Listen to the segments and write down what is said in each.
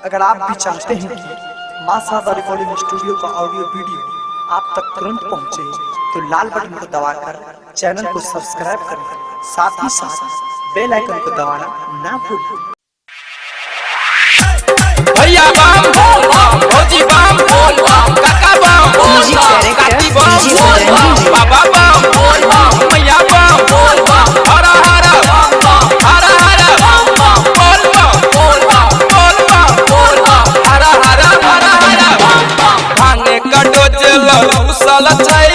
अगर आप भी चाहते हैं कि मां शारदा रिकॉर्डिंग स्टूडियो का ऑडियो वीडियो आप तक तुरंत पहुंचे, तो लाल बटन को दबाकर चैनल को सब्सक्राइब करें, साथ ही साथ बेल आइकन को दबाना ना भूलें। भैया बम बोल बम, भौजी बम बोल बम, काका बम बोल बम, काकी बम बोल बम, बाबा बम बोल बम, भैया बम बोल बम, हरा हरा बम बम, हरा हरा बम बम, बोल बम बोल बम, बोल बम बोल बम, हरा हरा बम बम। भांगे का डोजेल रूसल छै,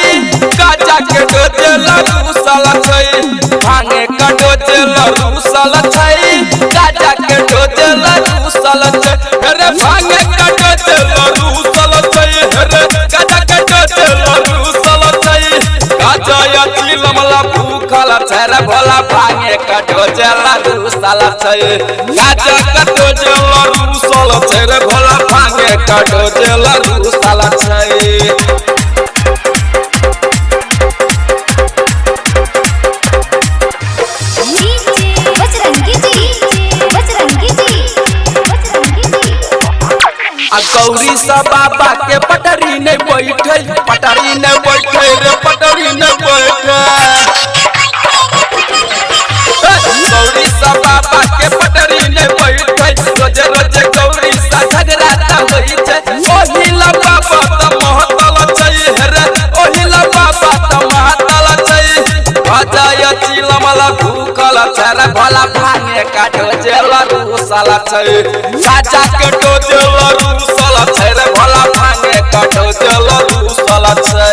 गाजा के डोजेल रूसल छै, भांगे का डोजेल रूसल छै, गाजा के डोजेल रूसल छै। रे भांगे का डोजेल रूसल छै, रे गाजा के डोजेल रूसल छै, गाजा या चिलमला भूखल छै, रे भोला भांगे का डोजेल रूसल छै, गाजा का डोजेल रूसल छै, रे भोला भांगे का डोजेल रूसल छै। गौरी सा बाबा के पटरी ने बैठे, पटरी ने बैठे रे पटरी ने बैठे। गौरी सा बाबा के पटरी ने बैठे, रोजे रोजे गौरी सा झगड़ा होई छै। ओहिला बाबा त महतल छै रे, ओहिला बाबा त महतल छै, भजाय चिलमला भूखल छै, रे भोला भांगे का डोजेल रूसल छै, गाजा के डोजेल रूसल छै, रे भोला भांगे का डोजेल रूसल छै।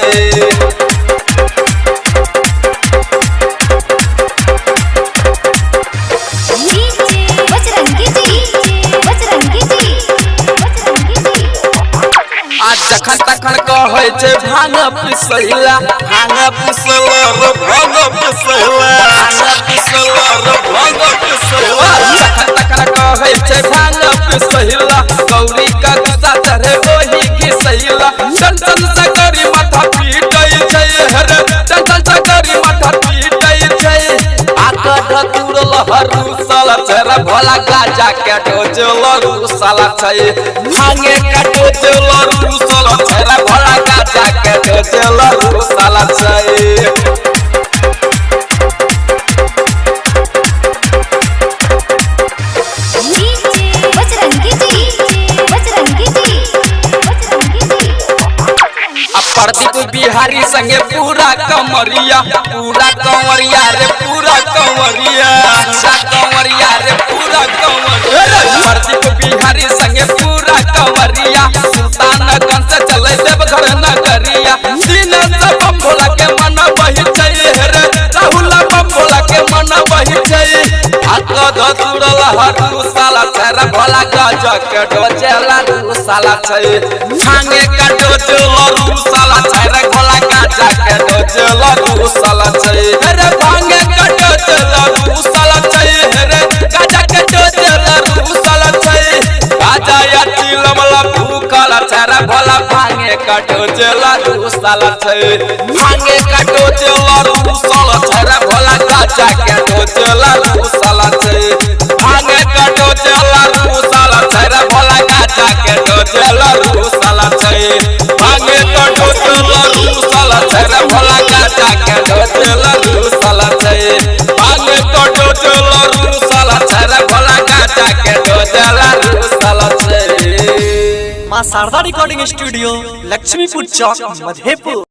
जखन तखन कहै छै भांग पिसैला, भांग पिसला रे भांग पिसैला, भांग पिसला रे भांग पिसैला। जखन तखन कहै छै भांग पिसैला, गौरी का गुस्सा चढ़े ओही घिसैला। चंचल सकरी माथा पीटै छै रे, चंचल सकरी माथा पीटै छै, आकड़ तुरल रूसल छै, रे भोला गाजा के डोजेल रूसल छै, भांगे का डोजेल रूसल छै, रे भोला गाजा के डोजेल रूसल छै। प्रदीप बिहारी संगे पूरा कमरिया, पूरा कंवरिया रे पूरा कंवरिया, पूरा कंवरिया रे पूरा कंवरिया। प्रदीप बिहारी संगे पूरा कंवरिया, सुल्तानगंज से चले देवघर नगरिया। दिन से बम भोला के मन बहि छै रे, राहुल बम भोला के मन बहि छै, आकद तुरल रूसल छै, रे भोला गाजा के डोजेल रूसल छै, भांगे का डोजेल रूसल छै, रे भोला गाजा के डोजेल रूसल छै, रे भांगे का डोजेल रूसल छै, रे गाजा के डोजेल रूसल छै, गाजा या चिलमला भूखल छै, रे भोला भांगे का डोजेल रूसल छै, भांगे का डोजेल रूसल छै, रे भोला गाजा के डोजेल रूसल छै, भांगे का डोजेल रूसल छै, रे भोला गाजा के डोजेल रूसल छै, भांगे का डोजेल रूसल छै, रे भोला गाजा के डोजेल रूसल छै, भांगे का डोजेल रूसल छै, रे भोला गाजा के डोजेल रूसल छै। मां शारदा रिकॉर्डिंग स्टूडियो, लक्ष्मीपुर चौक, मधेपुर।